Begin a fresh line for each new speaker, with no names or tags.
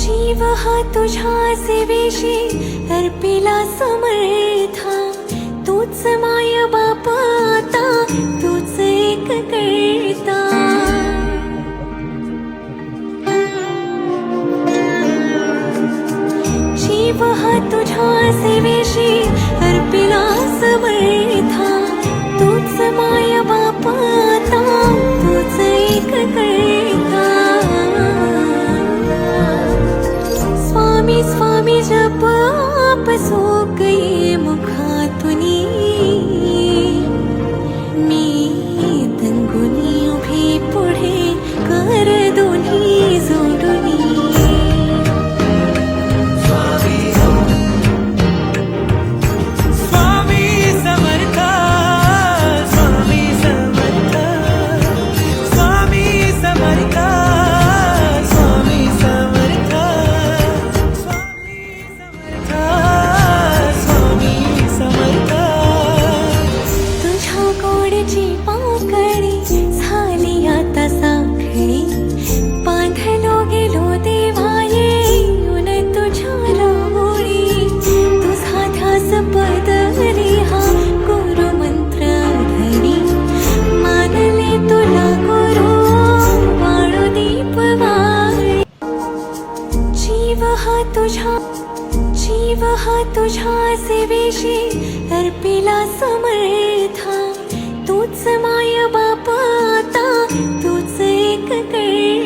जीव हा तुझ्या सेवेशी अर्पिला समर्था, तूच माय बाप आता, तूच एक करता. जीव हा तुझ्या सेवेशी अर्पिला समर्था, तूच माय बाप आता, तूच एक करता. स्वामी स्वामी जप आपसूक ये मुखातुनी, मी तंगुनी उभी पुढे कर दोन्ही जोडुनी. जीव हा तुझ्या सेवेशी अर्पिला समर्था, तूच माय बाप आता, तूच एक कर.